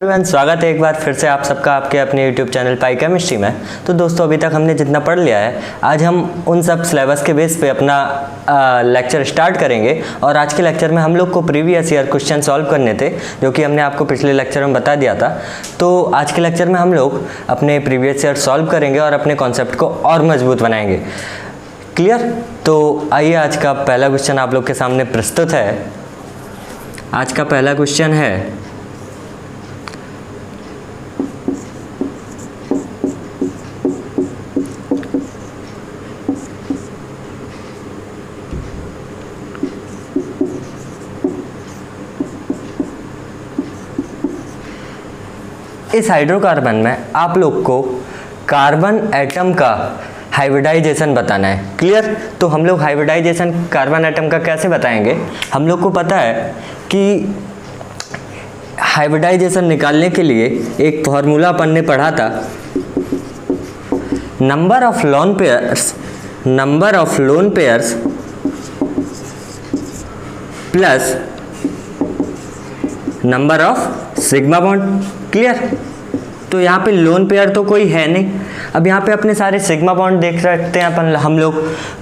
स्वागत है एक बार फिर से आप सबका आपके अपने YouTube चैनल पाई केमिस्ट्री में। तो दोस्तों अभी तक हमने जितना पढ़ लिया है, आज हम उन सब सिलेबस के बेस पे अपना लेक्चर स्टार्ट करेंगे। और आज के लेक्चर में हम लोग को प्रीवियस ईयर क्वेश्चन सॉल्व करने थे, जो कि हमने आपको पिछले लेक्चर में बता दिया था। तो आज के लेक्चर में हम लोग अपने प्रीवियस ईयर सॉल्व करेंगे और अपने कॉन्सेप्ट को और मजबूत बनाएंगे। क्लियर? तो आइए आज का पहला क्वेश्चन आप लोग के सामने प्रस्तुत है। आज का पहला क्वेश्चन है, इस हाइड्रोकार्बन में आप लोग को कार्बन एटम का हाइब्रिडाइजेशन बताना है। क्लियर? तो हम लोग हाइब्रिडाइजेशन कार्बन एटम का कैसे बताएंगे? हम लोग को पता है कि हाइब्रिडाइजेशन निकालने के लिए एक फॉर्मूला अपन ने पढ़ा था, number of lone pairs plus number of sigma bond. Clear? तो यहाँ पे लोन पेयर तो कोई है नहीं। अब यहाँ पे अपने सारे सिग्मा बॉन्ड देख रखते हैं अपन हम लोग।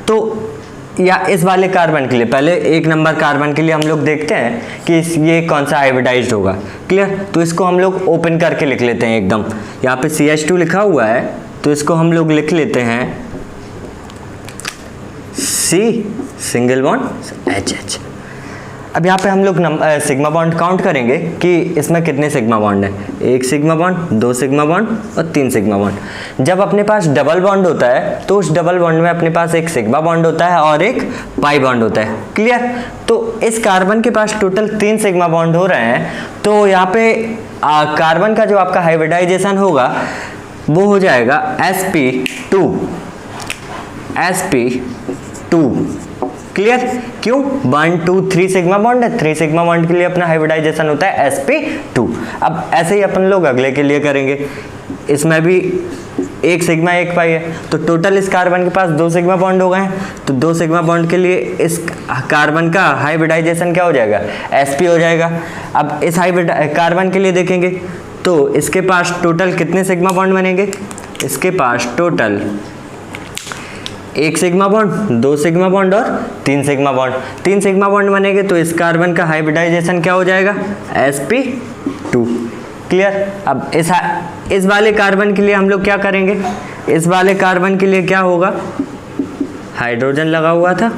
तो या इस वाले कार्बन के लिए पहले एक नंबर कार्बन के लिए हम लोग देखते हैं कि ये कौन सा हाइब्रिडाइज्ड होगा। क्लियर? तो इसको हम लोग ओपन करके लिख लेते हैं एकदम। यहाँ पे CH2 लिखा हुआ है, तो इसको हम लोग लिख लेते हैं C सिंगल बॉन्ड HH। अब यहाँ पे हम लोग सिग्मा बॉन्ड काउंट करेंगे कि इसमें कितने सिग्मा बॉन्ड हैं। 1 सिग्मा बॉन्ड, 2 सिग्मा बॉन्ड और 3 सिग्मा बॉन्ड। जब अपने पास डबल बॉन्ड होता है तो उस डबल बॉन्ड में अपने पास एक सिग्मा बॉन्ड होता है और एक पाई बॉन्ड होता है। क्लियर? तो इस कार्बन के पास टोटल 3 सिग्मा बॉन्ड हो रहे हैं। तो यहाँ पे कार्बन का जो आपका हाइब्रिडाइजेशन होगा वो हो जाएगा sp2। क्लियर? क्यों? 1 2 3 सिग्मा बॉन्ड है, 3 सिग्मा बॉन्ड के लिए अपना हाइब्रिडाइजेशन होता है sp2। अब ऐसे ही अपन लोग अगले के लिए करेंगे। इसमें भी 1 सिग्मा 1 पाई है, तो टोटल इस कार्बन के पास 2 सिग्मा बॉन्ड हो गए हैं। तो 2 सिग्मा बॉन्ड के लिए इस कार्बन का हाइब्रिडाइजेशन क्या हो जाएगा? sp हो जाएगा। अब इस कार्बन के लिए देखेंगे तो इसके पास टोटल कितने सिग्मा बॉन्ड बनेंगे? इसके पास total 1 sigma bond, 2 sigma bond और 3 सिग्मा बॉन्ड। 3 सिग्मा बॉन्ड बनेंगे तो इस कार्बन का हाइब्रिडाइजेशन क्या हो जाएगा? sp2। क्लियर? अब इस वाले कार्बन के लिए हम लोग क्या करेंगे? इस वाले कार्बन के लिए क्या होगा? हाइड्रोजन लगा हुआ था।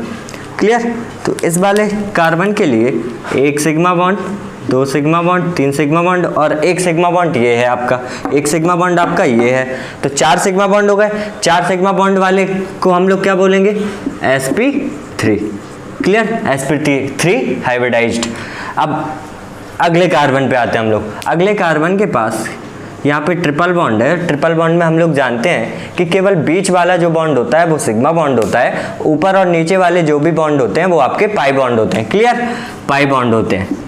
क्लियर? तो इस वाले कार्बन के लिए 1 sigma bond, 2 sigma bond, 3 sigma bond और 1 सिग्मा बॉन्ड ये है आपका। 1 सिग्मा बॉन्ड आपका ये है, तो 4 सिग्मा बॉन्ड हो गए। 4 सिग्मा बॉन्ड वाले को हम लोग क्या बोलेंगे? sp3। क्लियर? sp3 hybridised. अब अगले कार्बन पे आते हैं हम लोग। अगले कार्बन के पास यहाँ पे ट्रिपल बॉन्ड है। ट्रिपल बॉन्ड में हम लोग जानते हैं कि केवल बीच वाला जो बॉन्ड होता है वो सिग्मा बॉन्ड होता है, ऊपर और नीचे वाले जो भी बॉन्ड होते हैं वो आपके पाई बॉन्ड होते हैं। क्लियर? पाई बॉन्ड होते हैं।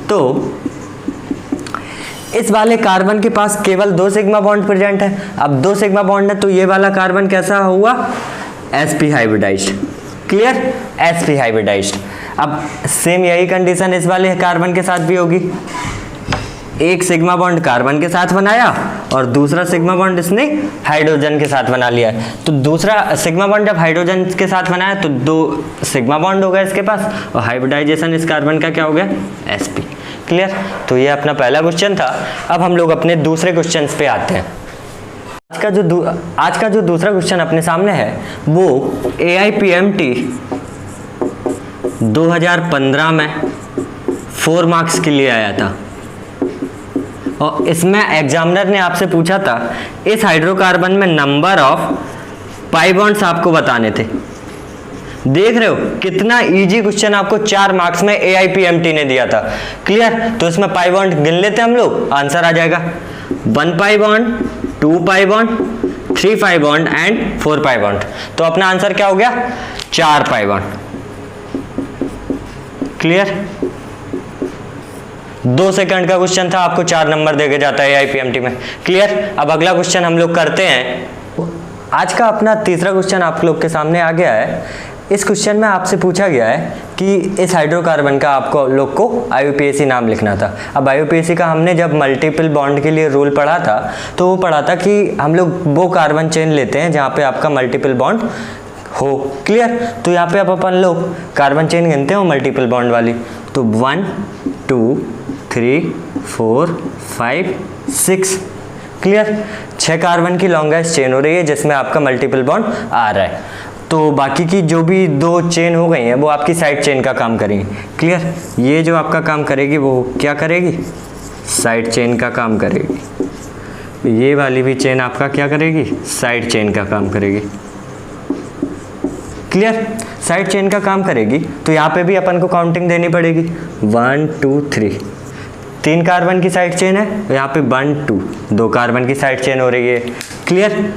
तो इस वाले कार्बन के पास केवल 2 सिग्मा बॉन्ड प्रेजेंट है। अब 2 सिग्मा बॉन्ड है तो ये वाला कार्बन कैसा हुआ? sp hybridised. Clear? sp hybridised. अब सेम यही कंडीशन इस वाले कार्बन के साथ भी होगी। 1 सिग्मा बॉन्ड कार्बन के साथ बनाया और दूसरा सिग्मा बॉन्ड इसने हाइड्रोजन के साथ बना लिया है। तो दूसरा सिग्मा बॉन्ड जब हाइड्रोजन के साथ बनाया तो 2 सिग्मा बॉन्ड हो गया इसके पास और हाइब्रिडाइजेशन इस कार्बन का क्या हो गया? sp। क्लियर? तो ये अपना पहला क्वेश्चन था। अब हम लोग अपने दूसरे क्वेश्चन पे आते हैं। आज का जो दूसरा क्वेश्चन अपने सामने है वो AIPMT 2015 में 4 मार्क्स के लिए आया था। और इसमें एग्जामिनर ने आपसे पूछा था इस हाइड्रोकार्बन में नंबर ऑफ पाई बॉन्ड्स आपको बताने थे। देख रहे हो कितना इजी क्वेश्चन आपको 4 मार्क्स में AIPMT ने दिया था। क्लियर? तो इसमें पाई बॉन्ड गिन लेते हैं हम लोग, आंसर आ जाएगा 1 pi bond, 2 pi bond, 3 pi bond and 4 pi bond. तो अपना आंसर क्या हो गया? 4 पाई बॉन्ड। क्लियर? 2 सेकंड का क्वेश्चन था, आपको 4 नंबर देके जाता है AIPMT में। क्लियर? अब अगला क्वेश्चन हम लोग करते हैं। आज का अपना तीसरा क्वेश्चन आप लोग के सामने आ गया है। इस क्वेश्चन में आपसे पूछा गया है कि इस हाइड्रोकार्बन का आपको लोग को IUPAC नाम लिखना था। अब IUPAC का हमने जब मल्टीपल बॉन्ड के लिए रूल पढ़ा था तो वो पढ़ा था कि हम लोग वो कार्बन चेन लेते हैं जहाँ पे आपका मल्टीपल बॉन्ड हो। क्लियर? तो यहाँ पे अब अपन लोग कार्बन चेन गिनते हैं मल्टीपल बॉन्ड वाली। तो 1 2 3 4 5 6। क्लियर? 6 कार्बन की लॉन्गेस्ट चेन हो रही है जिसमें आपका मल्टीपल बॉन्ड आ रहा है। तो बाकी की जो भी 2 चेन हो गई हैं वो आपकी साइड चेन का काम करेंगी। क्लियर? ये जो आपका काम करेगी वो क्या करेगी? साइड चेन का काम करेगी। ये वाली भी चेन आपका क्या करेगी? साइड चेन का काम करेगी। क्लियर? साइड चेन का काम करेगी तो यहाँ पे भी अपन को काउंटिंग देनी पड़ेगी। 1 2 3 3 कार्बन की साइड चेन है, यहाँ पे 1 2 2 कार्बन की साइड चेन हो रही है। क्लियर?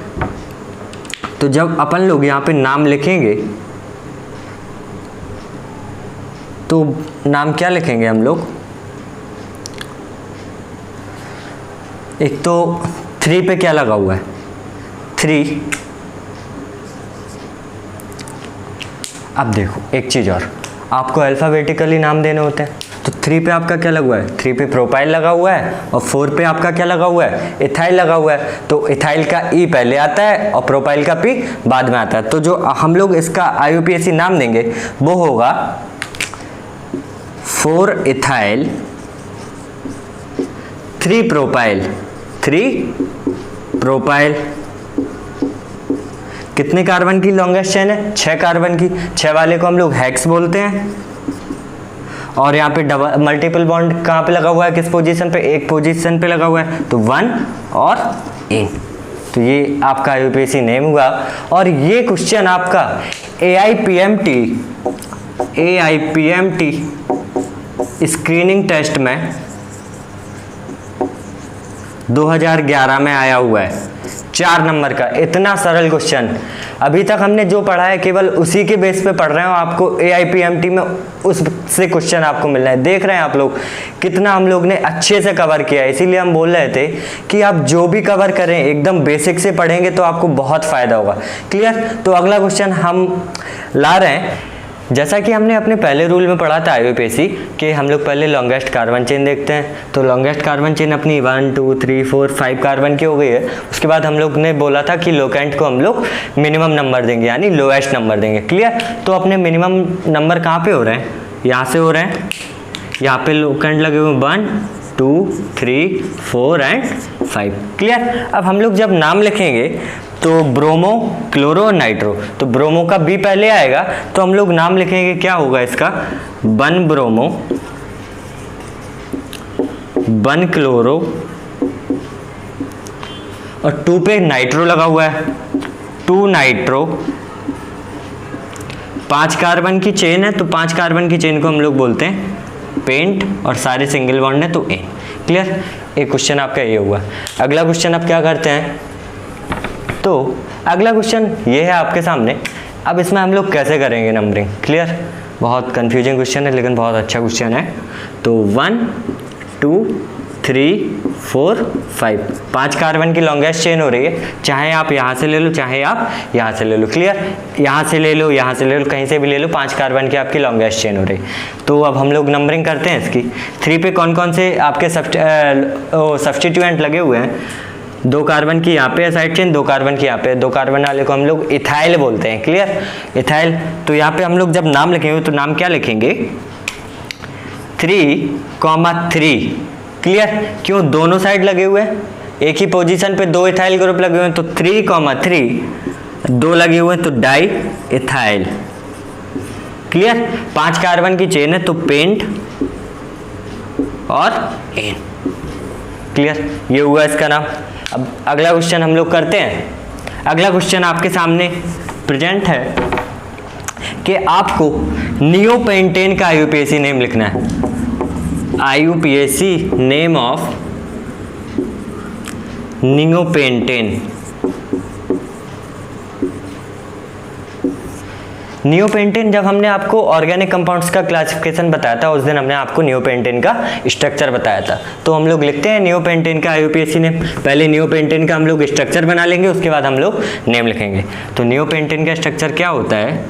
तो जब अपन लोग यहाँ पे नाम लिखेंगे तो नाम क्या लिखेंगे हम लोग? एक तो 3 पे क्या लगा हुआ है? 3। अब देखो एक चीज़ और, आपको अल्फ़ाबेटिकली नाम देने होते हैं। तो 3 पे आपका क्या लगा हुआ है? 3 पे प्रोपाइल लगा हुआ है और 4 पे आपका क्या लगा हुआ है? इथाइल लगा हुआ है। तो इथाइल का ई पहले आता है और प्रोपाइल का पी बाद में आता है। तो जो हम लोग इसका IUPAC नाम देंगे वो होगा 4 इथाइल 3 प्रोपाइल 3 प्रोपाइल। कितने कार्बन की लॉन्गेस्ट चेन है? 6 कार्बन की। 6 वाले को हम लोग हेक्स बोलते हैं। और यहाँ पे डबल मल्टीपल बॉन्ड कहाँ पे लगा हुआ है? किस पोजीशन पे? एक पोजीशन पे लगा हुआ है। तो 1 और A। तो ये आपका IUPAC नेम हुआ। और ये क्वेश्चन आपका AIPMT स्क्रीनिंग टेस्ट में 2011 में आया हुआ है, 4 नंबर का। इतना सरल क्वेश्चन। अभी तक हमने जो पढ़ा है केवल उसी के बेस पे पढ़ रहे हो। आपको AIPMT में उससे क्वेश्चन आपको मिल रहा है। देख रहे हैं आप लोग कितना हम लोग ने अच्छे से कवर किया है। इसीलिए हम बोल रहे थे कि आप जो भी कवर करें एकदम बेसिक से पढ़ेंगे तो आपको बहुत फायदा होगा। क्लियर? तो अगला क्वेश्चन हम ला रहे हैं। जैसा कि हमने अपने पहले रूल में पढ़ा था IUPAC कि हम लोग पहले लॉन्गेस्ट कार्बन चेन देखते हैं। तो लॉन्गेस्ट कार्बन चेन अपनी 1 2 3 4 5 कार्बन की हो गई है। उसके बाद हम लोग ने बोला था कि लोकेंट को हम लोग मिनिमम नंबर देंगे, यानी लोएस्ट नंबर देंगे। क्लियर? तो अपने मिनिमम नंबर कहाँ पे हो रहे हैं? यहाँ से हो रहे हैं। यहाँ पे लोकेंट लगे हुए 1 2 3 4 एंड 5। क्लियर? अब हम लोग जब नाम लिखेंगे तो ब्रोमो, क्लोरो और नाइट्रो। तो ब्रोमो का बी पहले आएगा तो हम लोग नाम लिखेंगे, क्या होगा इसका? 1 ब्रोमो 1 क्लोरो और 2 पे नाइट्रो लगा हुआ है, 2 नाइट्रो। 5 कार्बन की चेन है तो 5 कार्बन की चेन को हम लोग बोलते हैं पेंट और सारे सिंगल बॉन्ड है तो ए। क्लियर? एक क्वेश्चन आपका ये हुआ। अगला क्वेश्चन आप क्या करते हैं? तो अगला क्वेश्चन ये है आपके सामने। अब इसमें हम लोग कैसे करेंगे नंबरिंग? क्लियर? बहुत कंफ्यूजिंग क्वेश्चन है लेकिन बहुत अच्छा क्वेश्चन है। तो 1 2 3 4 5 5 कार्बन की लॉन्गेस्ट चेन हो रही है। चाहे आप यहाँ से ले लो चाहे आप यहाँ से ले लो। क्लियर? यहाँ से ले लो, यहाँ से ले लो, कहीं से भी ले लो, 5 कार्बन की आपकी लॉन्गेस्ट चेन हो रही है। तो अब हम लोग नंबरिंग करते हैं इसकी। 3 पे कौन कौन से आपके सब्स्टिट्यूएंट लगे हुए हैं? 2 कार्बन की यहाँ पे साइड चेन, 2 कार्बन की यहाँ पे। 2 कार्बन वाले को हम लोग इथाइल बोलते हैं। क्लियर? इथाइल। तो यहाँ पे हम लोग जब नाम लिखेंगे तो नाम क्या लिखेंगे? 3,3। क्लियर? क्यों? दोनों साइड लगे हुए हैं, एक ही पोजीशन पे 2 इथाइल ग्रुप लगे हुए हैं तो 3,3 2 लगे हुए हैं तो डाई इथाइल। क्लियर? 5 कार्बन की चेन है तो पेंट और एन। क्लियर? ये हुआ इसका नाम। अब अगला क्वेश्चन हम लोग करते हैं। अगला क्वेश्चन आपके सामने प्रेजेंट है कि आपको नियोपेंटेन का IUPAC नेम लिखना है। IUPAC name of neopentane. Neopentane, जब हमने आपको ऑर्गेनिक कंपाउंड्स का क्लासिफिकेशन बताया था उस दिन हमने आपको नियोपेंटेन का स्ट्रक्चर बताया था। तो हम लोग लिखते हैं नियोपेंटेन का IUPAC नेम। पहले नियोपेंटेन का हम लोग स्ट्रक्चर बना लेंगे, उसके बाद हम लोग नेम लिखेंगे। तो नियोपेंटेन का स्ट्रक्चर क्या होता है,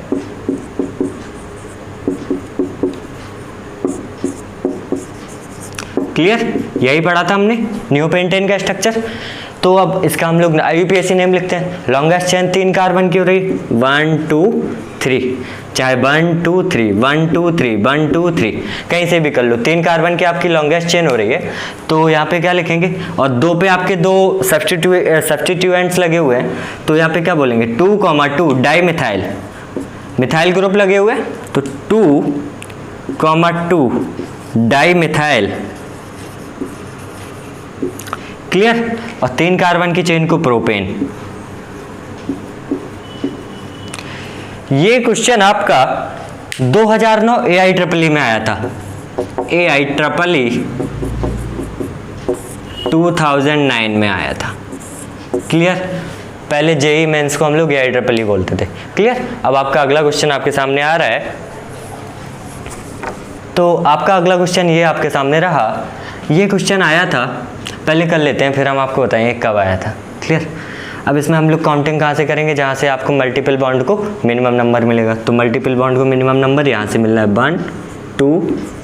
क्लियर, यही पढ़ा था हमने नियोपेंटेन का स्ट्रक्चर। तो अब इसका हम लोग IUPAC नेम लिखते हैं। लॉन्गेस्ट चेन 3 कार्बन की हो रही, 1 2 3, चाहे 1 2 3 1 2 3 1 2 3 कहीं से भी कर लो, 3 कार्बन की आपकी लॉन्गेस्ट चेन हो रही है। तो यहाँ पे क्या लिखेंगे, और 2 पे आपके 2 सब्स्टिट्यूएंट्स लगे हुए हैं, तो यहाँ पे क्या बोलेंगे, 2,2 डाई मिथाइल, मिथाइल ग्रुप लगे हुए हैं, तो 2,2 डाई मिथाइल, क्लियर। और 3 कार्बन की चेन को प्रोपेन। ये क्वेश्चन आपका 2009 AIEEE में आया था, AIEEE 2009 में आया था, क्लियर। पहले JEE मेंस को हम लोग AIEEE बोलते थे, क्लियर। अब आपका अगला क्वेश्चन आपके सामने आ रहा है। तो आपका अगला क्वेश्चन ये आपके सामने रहा, ये क्वेश्चन आया था, पहले कर लेते हैं फिर हम आपको बताएंगे कब आया था, क्लियर। अब इसमें हम लोग काउंटिंग कहाँ से करेंगे, जहाँ से आपको मल्टीपल बॉन्ड को मिनिमम नंबर मिलेगा। तो मल्टीपल बॉन्ड को मिनिमम नंबर यहाँ से मिलना है 1 2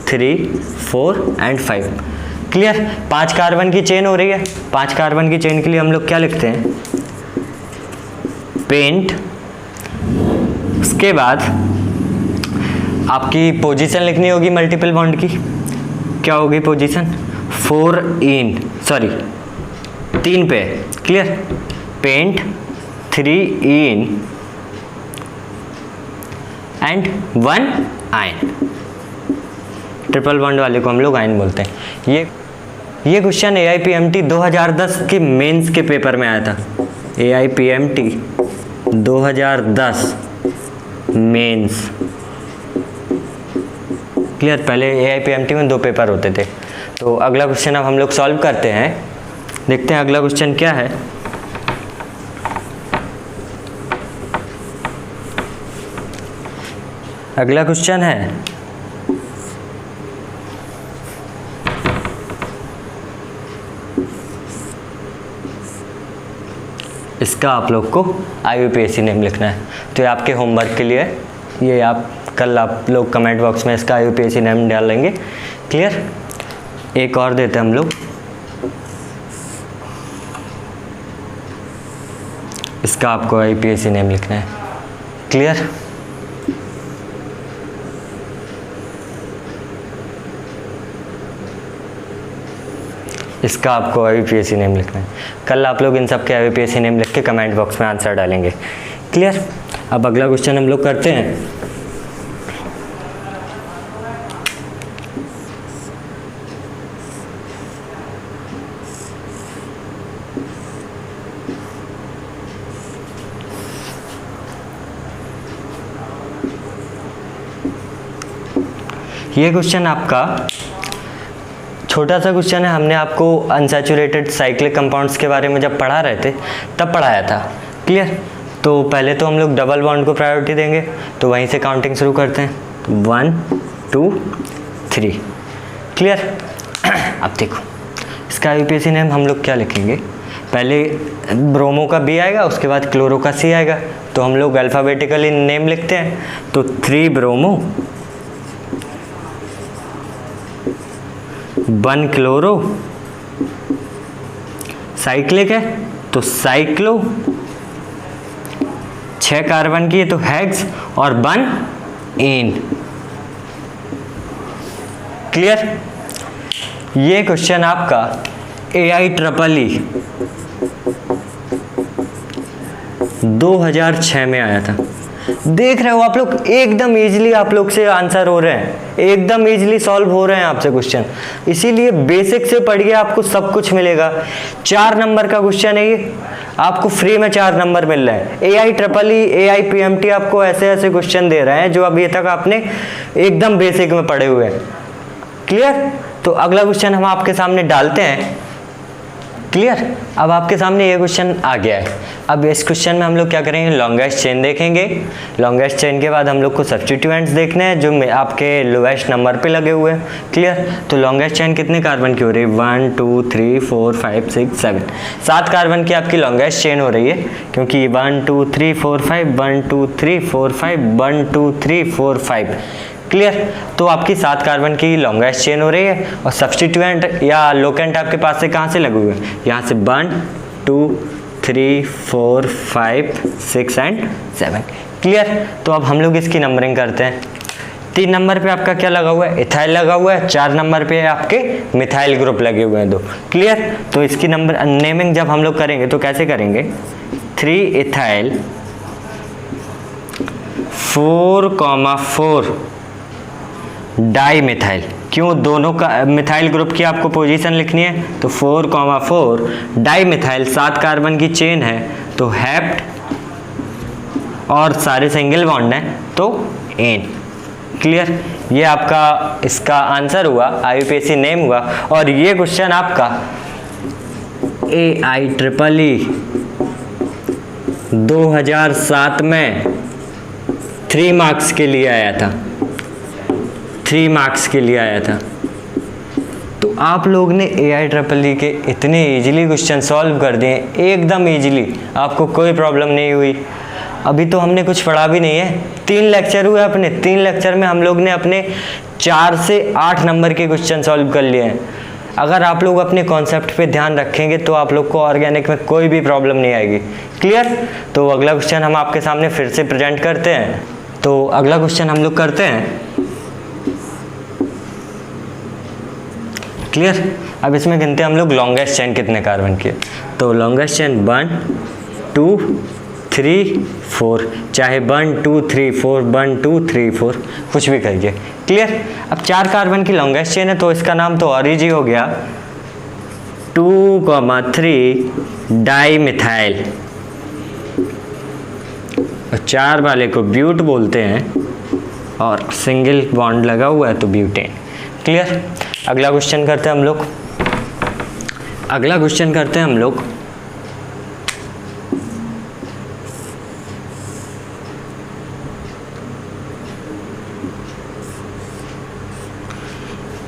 3 4 एंड 5, क्लियर। 5 कार्बन की चेन हो रही है, 5 कार्बन की चेन के लिए हम लोग क्या लिखते हैं, पेंट। उसके बाद आपकी पोजीशन लिखनी होगी मल्टीपल बॉन्ड की, क्या होगी पोजीशन, 3 पे, clear. Pent 3 ene and 1 yne, triple bond वाले को हम लोग आयन बोलते हैं। ये क्वेश्चन AIPMT 2010 के मेंस के पेपर में आया था, AIPMT 2010 मेंस, क्लियर। पहले AIPMT में 2 पेपर होते थे। तो अगला क्वेश्चन अब हम लोग सॉल्व करते हैं, देखते हैं अगला क्वेश्चन क्या है। अगला क्वेश्चन है, इसका आप लोग को IUPAC नेम लिखना है। तो ये आपके होमवर्क के लिए, ये आप कल आप लोग कमेंट बॉक्स में इसका IUPAC नेम डालेंगे, क्लियर। एक और देते हैं हम लोग, इसका आपको IUPAC नेम लिखना है, क्लियर। इसका आपको IUPAC नेम लिखना है। कल आप लोग इन सब के IUPAC नेम लिख के कमेंट बॉक्स में आंसर डालेंगे, क्लियर। अब अगला क्वेश्चन हम लोग करते हैं। ये क्वेश्चन आपका छोटा सा क्वेश्चन है, हमने आपको अनसैचुरेटेड साइक्लिक कंपाउंड्स के बारे में जब पढ़ा रहे थे तब पढ़ाया था, क्लियर। तो पहले तो हम लोग डबल बॉन्ड को प्रायोरिटी देंगे, तो वहीं से काउंटिंग शुरू करते हैं, 1 2 3, क्लियर। अब देखो इसका IUPAC नेम हम लोग क्या लिखेंगे, पहले ब्रोमो का B आएगा, उसके बाद क्लोरो का C आएगा, तो हम लोग अल्फ़ाबेटिकली नेम लिखते हैं। तो 3 ब्रोमो 1 क्लोरो, साइक्लिक है तो साइक्लो, 6 कार्बन की है तो हेक्स, और 1 इन, क्लियर। ये क्वेश्चन आपका AIEEE 2006 में आया था। देख रहे हो आप लोग, एकदम इजीली आप लोग से आंसर हो रहे हैं, एकदम इजीली सॉल्व हो रहे हैं आपसे क्वेश्चन। इसीलिए बेसिक से पढ़िए, आपको सब कुछ मिलेगा। 4 नंबर का क्वेश्चन है ये, आपको फ्री में 4 नंबर मिल रहे हैं। AIEEE AIPMT आपको ऐसे ऐसे क्वेश्चन दे रहे हैं जो अभी तक आपने एकदम बेसिक में पढ़े हुए हैं, क्लियर। तो अगला क्वेश्चन हम आपके सामने डालते हैं। क्लियर। अब आपके सामने ये क्वेश्चन आ गया है। अब इस क्वेश्चन में हम लोग क्या करेंगे, लॉन्गेस्ट चेन देखेंगे। लॉन्गेस्ट चेन के बाद हम लोग को सब्स्टिट्यूएंट्स देखने हैं जो आपके लोएस्ट नंबर पे लगे हुए हैं। क्लियर। तो लॉन्गेस्ट चेन कितने कार्बन की हो रही है, 1 2 3 4 5 6 7, 7 कार्बन की आपकी लॉन्गेस्ट चेन हो रही है, क्योंकि 1 2 3 4 5 1 2 3 4 5 1 2 3 4 5। क्लियर। तो आपकी 7 कार्बन की लॉन्गेस्ट चेन हो रही है और सब्स्टिट्यूएंट या लोकेंट आपके पास से कहाँ से लगे हुए हैं, यहाँ से 1 2 3 4 5 6 एंड 7। क्लियर। तो अब हम लोग इसकी नंबरिंग करते हैं। 3 नंबर पे आपका क्या लगा हुआ है, इथाइल लगा हुआ है। 4 नंबर पे आपके मिथाइल ग्रुप लगे हुए हैं 2। क्लियर। तो इसकी नंबर नेमिंग जब हम लोग करेंगे तो कैसे करेंगे, 3 इथाइल 4,4 डाई मिथाइल। क्यों, दोनों का मिथाइल ग्रुप की आपको पोजीशन लिखनी है, तो 4,4 डाई मिथाइल, 7 कार्बन की चेन है तो हेप्ट और सारे सिंगल बॉन्ड हैं तो एन। क्लियर। ये आपका इसका आंसर हुआ, IUPAC नेम हुआ। और ये क्वेश्चन आपका AIEEE 2007 में 3 मार्क्स के लिए आया था, 3 मार्क्स के लिए आया था। तो आप लोग ने AIEEE के इतने इजीली क्वेश्चन सॉल्व कर दिए, एकदम इजीली, आपको कोई प्रॉब्लम नहीं हुई। अभी तो हमने कुछ पढ़ा भी नहीं है, 3 लेक्चर हुए अपने, 3 लेक्चर में हम लोग ने अपने 4 से 8 नंबर के क्वेश्चन सॉल्व कर लिए हैं। अगर आप लोग अपने कॉन्सेप्ट पे ध्यान रखेंगे तो आप लोग को ऑर्गेनिक में कोई भी प्रॉब्लम नहीं आएगी। क्लियर। तो अगला क्वेश्चन हम आपके सामने फिर से प्रेजेंट करते हैं। तो अगला क्वेश्चन हम लोग करते हैं। क्लियर। अब इसमें गिनते हैं हम लोग लॉन्गेस्ट चेन कितने कार्बन की है। तो लॉन्गेस्ट चेन 1 2 3 4, चाहे 1 2 3 4 1 2 3 4 कुछ भी करिए। क्लियर। अब 4 कार्बन की लॉन्गेस्ट चेन है तो इसका नाम तो और इजी हो गया, 2,3 डाई मिथाइल। और 4 वाले को ब्यूट बोलते हैं और सिंगल बॉन्ड लगा हुआ है तो ब्यूटेन। क्लियर। अगला क्वेश्चन करते हैं हम लोग। अगला क्वेश्चन करते हैं हम लोग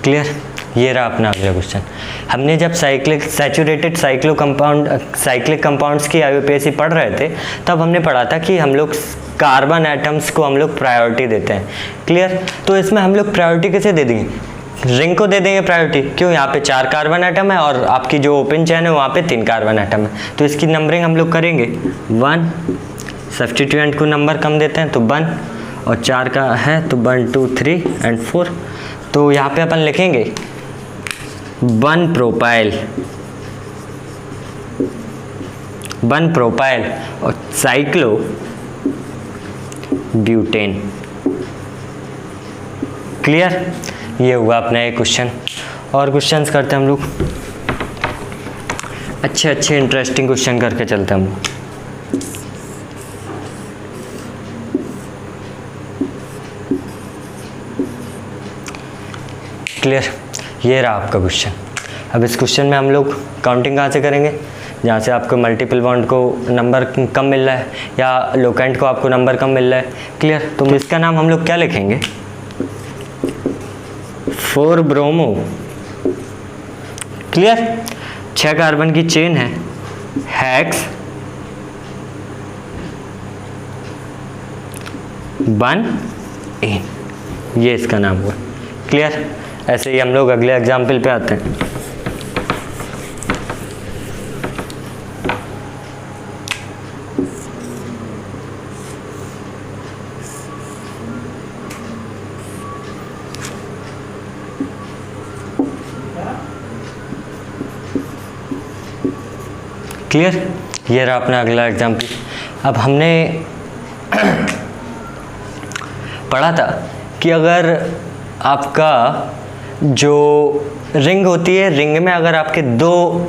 क्लियर। ये रहा अपना अगला क्वेश्चन। हमने जब सैचुरेटेड साइक्लिक कंपाउंड्स की IUPAC पढ़ रहे थे तब हमने पढ़ा था कि हम लोग कार्बन एटम्स को हम लोग प्रायोरिटी देते हैं। क्लियर। तो इसमें हम लोग प्रायोरिटी कैसे दे देंगे, रिंग को दे देंगे प्रायोरिटी। क्यों, यहाँ पे 4 कार्बन एटम है और आपकी जो ओपन चेन है वहाँ पे 3 कार्बन एटम है, तो इसकी नंबरिंग हम लोग करेंगे 1, सब्स्टिट्यूएंट को नंबर कम देते हैं तो 1, और 4 का है तो 1 2 3 एंड 4। तो यहाँ पे अपन लिखेंगे 1 प्रोपाइल और साइक्लो ब्यूटेन। क्लियर। ये हुआ अपना एक क्वेश्चन। और क्वेश्चंस करते हैं हम लोग, अच्छे इंटरेस्टिंग क्वेश्चन करके चलते हैं हम लोग। क्लियर। ये रहा आपका क्वेश्चन। अब इस क्वेश्चन में हम लोग काउंटिंग कहाँ से करेंगे, जहाँ से आपको मल्टीपल बॉन्ड को नंबर कम मिल रहा है या लोकेंट को आपको नंबर कम मिल रहा है। क्लियर। तो इसका नाम हम लोग क्या लिखेंगे, 4 ब्रोमो। क्लियर। 6 कार्बन की चेन है, हेक्स 1 एन, ये इसका नाम हुआ। क्लियर। ऐसे ही हम लोग अगले एग्जाम्पल पे आते हैं। क्लियर। ये रहा अपना अगला एग्जाम्पल। अब हमने पढ़ा था कि अगर आपका जो रिंग होती है, रिंग में अगर आपके 2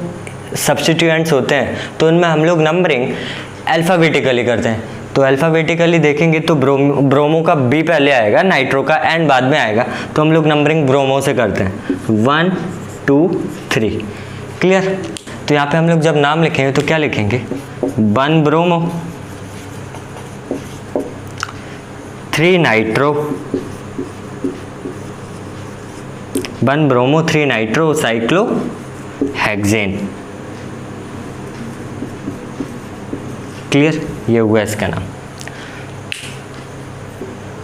सब्स्टिट्यूएंट्स होते हैं तो उनमें हम लोग नंबरिंग अल्फ़ाबेटिकली करते हैं। तो अल्फ़ाबेटिकली देखेंगे तो ब्रोमो का B पहले आएगा, नाइट्रो का N बाद में आएगा, तो हम लोग नंबरिंग ब्रोमो से करते हैं 1 2 3। क्लियर। तो यहाँ पे हम लोग जब नाम लिखेंगे तो क्या लिखेंगे, 1 bromo, 3 nitro, 1 bromo 3 nitro cyclo hexane. Clear, ये हुआ इसका नाम।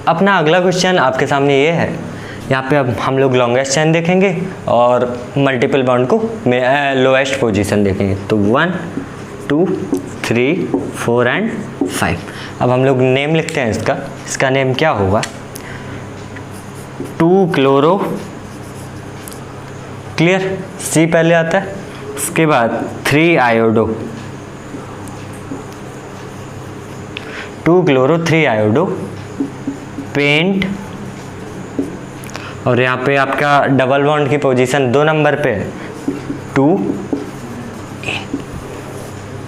अपना अगला क्वेश्चन आपके सामने ये है, यहाँ पे अब हम लोग लॉन्गेस्ट चेन देखेंगे और मल्टीपल बॉन्ड को लोएस्ट पोजीशन देखेंगे। तो 1 2 3 4 एंड 5। अब हम लोग नेम लिखते हैं इसका नेम क्या होगा, 2 क्लोरो, क्लियर, सी पहले आता है, उसके बाद 3 आयोडो, 2 क्लोरो 3 आयोडो पेंट, और यहाँ पे आपका डबल बॉन्ड की पोजीशन 2 नंबर पे है, 2।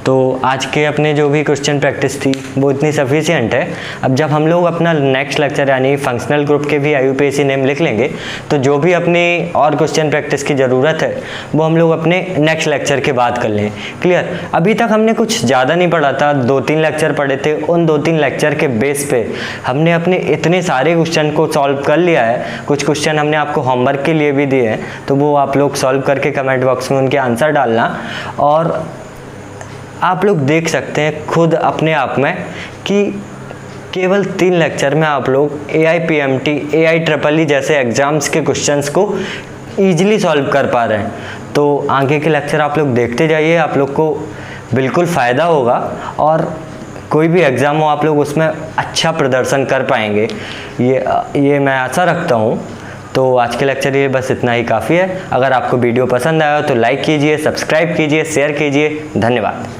तो आज के अपने जो भी क्वेश्चन प्रैक्टिस थी वो इतनी सफिशिएंट है। अब जब हम लोग अपना नेक्स्ट लेक्चर यानी फंक्शनल ग्रुप के भी IUPAC नेम लिख लेंगे तो जो भी अपनी और क्वेश्चन प्रैक्टिस की ज़रूरत है वो हम लोग अपने नेक्स्ट लेक्चर के बाद कर लें। क्लियर, अभी तक हमने कुछ ज़्यादा नहीं पढ़ा था, 2-3 लेक्चर पढ़े थे। उन 2-3 लेक्चर के बेस पे हमने अपने इतने सारे क्वेश्चन को सॉल्व कर लिया है। कुछ क्वेश्चन हमने आपको होमवर्क के लिए भी दिए हैं, तो वो आप लोग सॉल्व करके कमेंट बॉक्स में उनके आंसर डालना। और आप लोग देख सकते हैं खुद अपने आप में कि केवल 3 लेक्चर में आप लोग AIPMT, AIEEE जैसे एग्ज़ाम्स के क्वेश्चंस को ईजिली सॉल्व कर पा रहे हैं। तो आगे के लेक्चर आप लोग देखते जाइए, आप लोग को बिल्कुल फ़ायदा होगा और कोई भी एग्ज़ाम हो आप लोग उसमें अच्छा प्रदर्शन कर पाएंगे, ये मैं आशा रखता हूँ। तो आज के लेक्चर ये बस इतना ही काफ़ी है। अगर आपको वीडियो पसंद आया तो लाइक कीजिए, सब्सक्राइब कीजिए, शेयर कीजिए। धन्यवाद।